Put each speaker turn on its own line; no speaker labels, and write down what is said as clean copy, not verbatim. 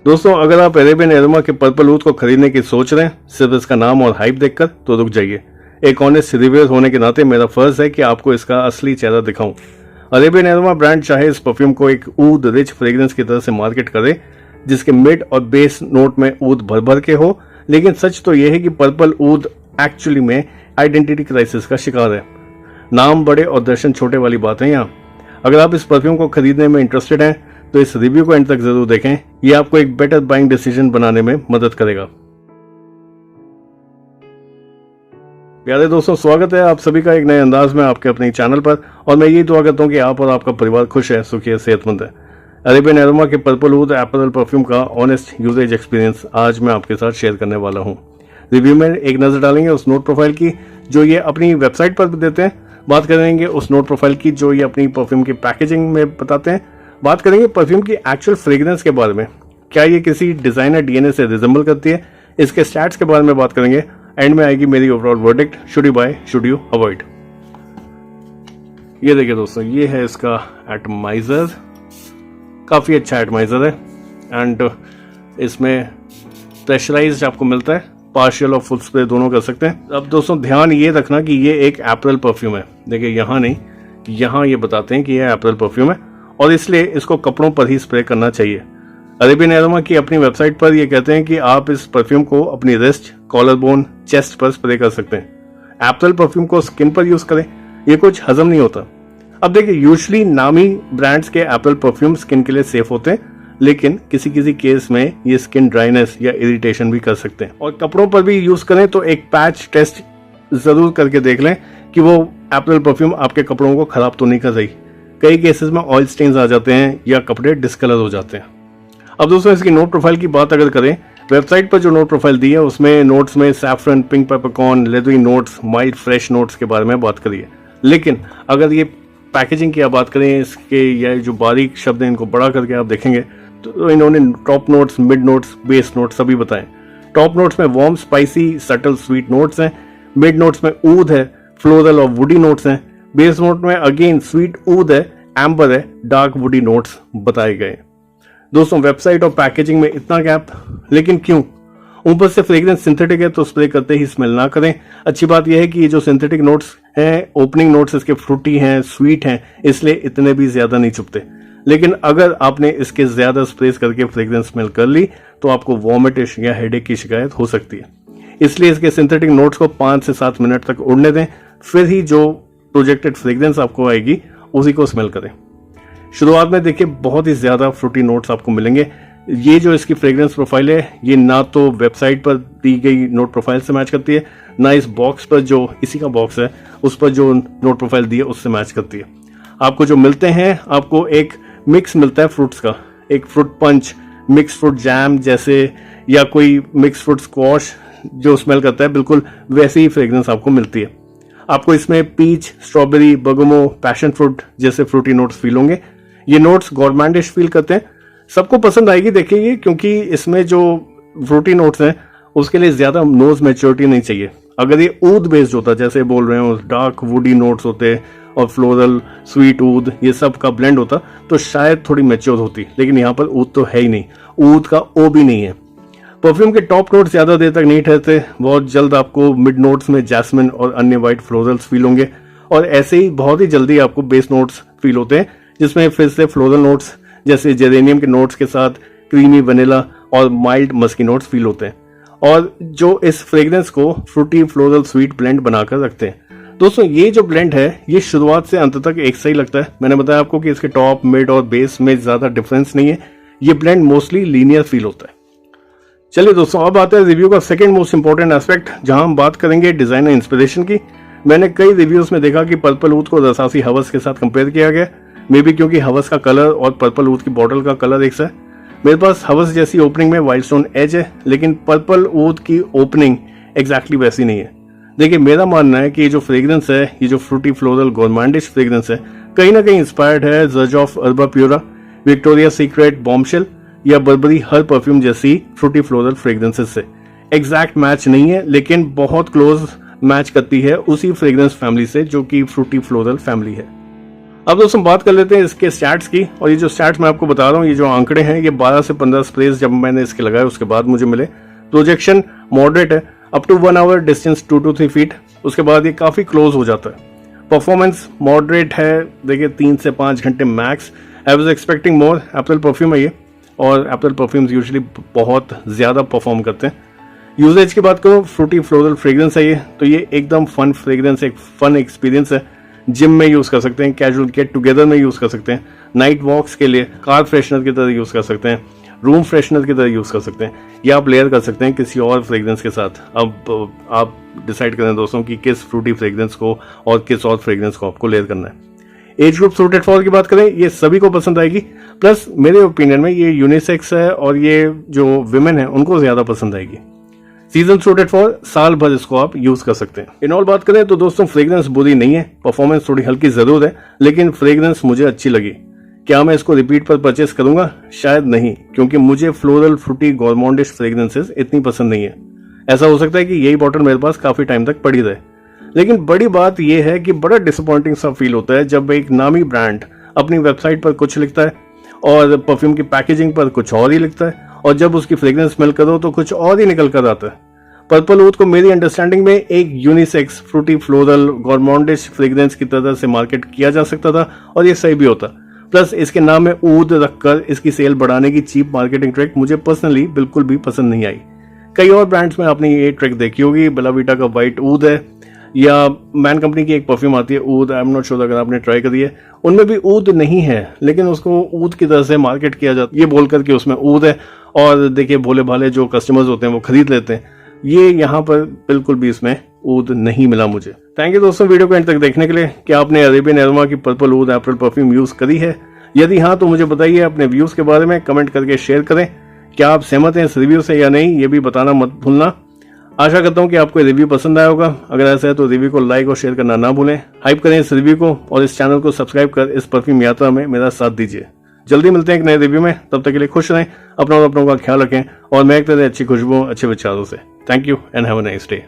दोस्तों, अगर आप अरेबियन एरोमा के पर्पल ऊद को खरीदने की सोच रहे हैं सिर्फ इसका नाम और हाइप देखकर, तो रुक जाइए। एक ऑनेस्ट रिव्यूअर होने के नाते मेरा फर्ज है कि आपको इसका असली चेहरा दिखाऊं। अरेबियन एरोमा ब्रांड चाहे इस परफ्यूम को एक ऊद रिच फ्रेग्रेंस की तरह से मार्केट करे जिसके मिड और बेस नोट में ऊद भर भर के हो, लेकिन सच तो यह है कि पर्पल ऊद एक्चुअली में आइडेंटिटी क्राइसिस का शिकार है। नाम बड़े और दर्शन छोटे वाली बात है यहाँ। अगर आप इस परफ्यूम को खरीदने में इंटरेस्टेड हैं तो इस रिव्यू को एंड तक जरूर देखें, यह आपको एक बेटर बाइंग डिसीजन बनाने में मदद करेगा। प्यारे दोस्तों, स्वागत है आप सभी का एक नए अंदाज में आपके अपने चैनल पर, और मैं यही दुआ करता हूं कि आप और आपका परिवार खुश है, सुखी है, सेहतमंद है। अरेबियन एरोमा के पर्पल ऊद एपरल परफ्यूम का ऑनेस्ट यूजेज एक्सपीरियंस आज मैं आपके साथ शेयर करने वाला हूं। रिव्यू में एक नजर डालेंगे उस नोट प्रोफाइल की जो ये अपनी वेबसाइट पर देते हैं, बात करेंगे उस नोट प्रोफाइल की जो ये अपनी परफ्यूम की पैकेजिंग में बताते हैं, बात करेंगे परफ्यूम की एक्चुअल फ्रेग्रेंस के बारे में, क्या ये किसी डिजाइनर डीएनए से रिजेंबल करती है, इसके स्टैट्स के बारे में बात करेंगे। एंड में आएगी मेरी overall verdict, should you buy, should you avoid. ये देखिए दोस्तों, ये है इसका एटमाइजर, काफी अच्छा एटमाइजर है एंड इसमें प्रेशराइज्ड आपको मिलता है, पार्शियल और फुल स्प्रे दोनों कर सकते हैं। अब दोस्तों ध्यान ये रखना कि ये एक अप्रैल परफ्यूम है। देखिए यहाँ नहीं, यहाँ ये बताते हैं कि ये अप्रैल परफ्यूम है और इसलिए इसको कपड़ों पर ही स्प्रे करना चाहिए। अरेबियन एरोमा की अपनी वेबसाइट पर ये कहते हैं कि आप इस परफ्यूम को अपनी रिस्ट, कॉलर बोन, चेस्ट पर स्प्रे कर सकते हैं। अप्रैल परफ्यूम को स्किन पर यूज करें, ये कुछ हजम नहीं होता। अब देखिए, यूजुअली नामी ब्रांड्स के अप्रैल परफ्यूम स्किन के लिए सेफ होते हैं, लेकिन किसी किसी केस में ये स्किन ड्राइनेस या इरिटेशन भी कर सकते हैं। और कपड़ों पर भी यूज करें तो एक पैच टेस्ट जरूर करके देख लें कि वो अप्रैल परफ्यूम आपके कपड़ों को खराब तो नहीं कर रही। कई केसेस में ऑयल स्टेन्स आ जाते हैं या कपड़े डिस्कलर हो जाते हैं। अब दोस्तों इसकी नोट प्रोफाइल की बात अगर करें, वेबसाइट पर जो नोट प्रोफाइल दी है उसमें नोट्स में saffron, pink peppercorn, leathery notes, mild fresh notes के बारे में बात करी है। लेकिन अगर ये पैकेजिंग की आप बात करें, इसके या जो बारीक शब्द हैं इनको बड़ा करके आप देखेंगे तो इन्होंने top notes, mid notes, base notes सभी बताएं। टॉप नोट्स में warm, spicy, subtle, sweet notes हैं। मिड नोट्स में ऊद है, फ्लोरल और वुडी नोट्स हैं। बेस नोट में अगेन स्वीट ऊद है, एम्बर है, डार्क वुडी नोट्स बताए गए। दोस्तों वेबसाइट और पैकेजिंग में इतना गैप, लेकिन क्यों? ऊपर से फ्रेग्रेंस सिंथेटिक है तो स्प्रे करते ही स्मेल ना करें। अच्छी बात यह है कि ये जो सिंथेटिक नोट्स हैं, ओपनिंग नोट्स इसके फ्रूटी हैं, स्वीट हैं, इसलिए इतने भी ज्यादा नहीं चुभते। लेकिन अगर आपने इसके ज्यादा स्प्रेस करके फ्रेग्रेंस स्मेल कर ली तो आपको वॉमिटिश या हेडेक की शिकायत हो सकती है। इसलिए इसके सिंथेटिक नोट्स को 5 से 7 मिनट तक उड़ने दें, फिर ही जो प्रोजेक्टेड फ्रेग्रेंस आपको आएगी उसी को स्मेल करें। शुरुआत में देखिए बहुत ही ज्यादा फ्रूटी नोट्स आपको मिलेंगे। ये जो इसकी फ्रेग्रेंस प्रोफाइल है ये ना तो वेबसाइट पर दी गई नोट प्रोफाइल से मैच करती है, ना इस बॉक्स पर जो इसी का बॉक्स है उस पर जो नोट प्रोफाइल दी है उससे मैच करती है। आपको जो मिलते हैं, आपको एक मिक्स मिलता है फ्रूट्स का, एक fruit punch, mix fruit jam जैसे, या कोई मिक्स फ्रूट स्क्वॉश जो स्मेल करता है, बिल्कुल वैसी ही फ्रेग्रेंस आपको मिलती है। आपको इसमें पीच, स्ट्रॉबेरी, बगुमो, पैशन फ्रूट जैसे फ्रूटी नोट्स फील होंगे। ये नोट्स गॉर्मेंडिश फील करते हैं, सबको पसंद आएगी देखिए ये, क्योंकि इसमें जो फ्रूटी नोट्स हैं उसके लिए ज्यादा नोज मैच्योरिटी नहीं चाहिए। अगर ये ऊद बेस्ड होता, जैसे बोल रहे हो डार्क वुडी नोट्स होते और फ्लोरल, स्वीट ऊद, ये सब का ब्लेंड होता तो शायद थोड़ी मैच्योर होती, लेकिन यहाँ पर ऊद तो है ही नहीं, ऊद का ओ भी नहीं है। परफ्यूम के टॉप नोट्स ज्यादा देर तक नहीं ठहरते, बहुत जल्द आपको मिड नोट्स में जैस्मिन और अन्य वाइट फ्लोरल्स फील होंगे, और ऐसे ही बहुत ही जल्दी आपको बेस नोट्स फील होते हैं जिसमें फिर से फ्लोरल नोट्स जैसे जेरेनियम के नोट्स के साथ क्रीमी वनीला और माइल्ड मस्की नोट्स फील होते हैं, और जो इस फ्रेग्रेंस को फ्रूटी फ्लोरल स्वीट ब्लेंड बनाकर रखते हैं। दोस्तों ये जो ब्लेंड है ये शुरुआत से अंत तक एक सही लगता है। मैंने बताया आपको कि इसके टॉप, मिड और बेस में ज्यादा डिफरेंस नहीं है, ये ब्लेंड मोस्टली लीनियर फील होता है। चलिए दोस्तों, अब आता है रिव्यू का सेकंड मोस्ट इंपॉर्टेंट एस्पेक्ट, जहां हम बात करेंगे डिजाइनर इंस्पिरेशन की। मैंने कई रिव्यूज में देखा कि पर्पल ऊद को रसासी हवस के साथ कंपेयर किया गया, मे बी क्योंकि हवस का कलर और पर्पल ऊद की बॉटल का कलर एक सा है। मेरे पास हवस जैसी ओपनिंग में वाइल्डस्टोन एज है, लेकिन पर्पल ऊद की ओपनिंग एग्जैक्टली वैसी नहीं है। देखिए मेरा मानना है कि ये जो फ्रेग्रेंस है, ये जो फ्रूटी फ्लोरल गोर्मांडिश फ्रेग्रेंस है, कहीं ना कहीं इंस्पायर्ड है जज ऑफ Erba Pura, Victoria Secret, Bombshell या बर्बरी हर परफ्यूम जैसी फ्रूटी फ्लोरल फ्रेग्रेंसेस से। एग्जैक्ट मैच नहीं है, लेकिन बहुत क्लोज मैच करती है उसी फ्रेग्रेंस फैमिली से जो कि फ्रूटी फ्लोरल फैमिली है। अब दोस्तों बात कर लेते हैं इसके स्टैट्स की। और ये जो स्टैट्स मैं आपको बता रहा हूँ, ये जो आंकड़े हैं, ये 12 से 15 स्प्रेज जब मैंने इसके लगाए उसके बाद मुझे मिले। प्रोजेक्शन मॉडरेट है, up to 1 hour, distance 2 to 3 feet. उसके बाद ये काफी क्लोज हो जाता है। परफॉर्मेंस मॉडरेट है, देखिए 3 से 5 घंटे max. I was expecting more. Apple perfume है ये, और एप्पल परफ्यूम्स यूजुअली बहुत ज्यादा परफॉर्म करते हैं। यूजेज की बात करूँ, फ्रूटी फ्लोरल फ्रेग्रेंस है ये, तो ये एकदम फन फ्रेग्रेंस, एक फन एक्सपीरियंस है। जिम में यूज कर सकते हैं, कैजुअल गेट टुगेदर में यूज कर सकते हैं, नाइट वॉक्स के लिए कार फ्रेशनर की तरह यूज कर सकते हैं, रूम फ्रेशनर की तरह यूज कर सकते हैं, या आप लेयर कर सकते हैं किसी और फ्रेग्रेंस के साथ। अब आप डिसाइड करें दोस्तों कि किस फ्रूटी फ्रेग्रेंस को और किस और फ्रेग्रेंस को आपको लेयर करना है। एज ग्रुप सूटेड फॉर की बात करें, ये सभी को पसंद आएगी। प्लस मेरे ओपिनियन में ये यूनिसेक्स है, और ये जो विमेन है उनको ज्यादा पसंद आएगी। सीजन सूटेड फॉर, साल भर इसको आप यूज कर सकते हैं। इन ऑल बात करें तो दोस्तों फ्रेग्रेंस बुरी नहीं है, परफॉर्मेंस थोड़ी हल्की जरूर है, लेकिन फ्रेग्रेंस मुझे अच्छी लगी। क्या मैं इसको रिपीट पर परचेस करूंगा? शायद नहीं, क्योंकि मुझे फ्लोरल फ्रूटी गॉर्मोंडिश फ्रेग्रेंसेस इतनी पसंद नहीं है। ऐसा हो सकता है कि यही बॉटल मेरे पास काफी टाइम तक पड़ी रहे। लेकिन बड़ी बात यह है कि बड़ा डिसअपॉइंटिंग सा फील होता है जब एक नामी ब्रांड अपनी वेबसाइट पर कुछ लिखता है और परफ्यूम की पैकेजिंग पर कुछ और ही लिखता है, और जब उसकी फ्रेग्रेंस स्मेल करो तो कुछ और ही निकल कर आता है। पर्पल ऊद को मेरी अंडरस्टैंडिंग में एक यूनिसेक्स फ्रूटी फ्लोरल गॉर्मोंडिश फ्रेग्रेंस की तरह से मार्केट किया जा सकता था, और ये सही भी होता। प्लस इसके नाम में ऊद रखकर इसकी सेल बढ़ाने की चीप मार्केटिंग ट्रिक मुझे पर्सनली बिल्कुल भी पसंद नहीं आई। कई और ब्रांड्स में आपने ये ट्रिक देखी होगी, बेला वीटा का व्हाइट ऊद है, या मैन कंपनी की एक परफ्यूम आती है ऊद, आई एम नॉट श्योर अगर आपने ट्राई करी है, उनमें भी ऊद नहीं है, लेकिन उसको ऊद की तरह से मार्केट किया जाता है ये बोलकर कि उसमें ऊद है, और देखिए भोले भाले जो कस्टमर्स होते हैं वो खरीद लेते हैं। ये यहाँ पर बिल्कुल भी इसमें ऊद नहीं मिला मुझे। थैंक यू दोस्तों वीडियो को एंड तक देखने के लिए। क्या आपने अरेबियन एरोमा की पर्पल ऊद एप्रिल परफ्यूम यूज करी है? यदि हाँ तो मुझे बताइए, अपने व्यूज के बारे में कमेंट करके शेयर करें। क्या आप सहमत हैं इस रिव्यू से या नहीं, ये भी बताना मत भूलना। आशा करता हूँ कि आपको रिव्यू पसंद आया होगा। अगर ऐसा है तो रिव्यू को लाइक और शेयर करना ना भूलें। हाइप करें इस रिव्यू को, और इस चैनल को सब्सक्राइब कर इस परफ्यूम यात्रा में मेरा साथ दीजिए। जल्दी मिलते हैं एक नए रिव्यू में, तब तक के लिए खुश रहें, अपना और अपनों का ख्याल रखें, और महकते रहे अच्छी खुशबू अच्छे विचारों से। Thank you and have a nice day.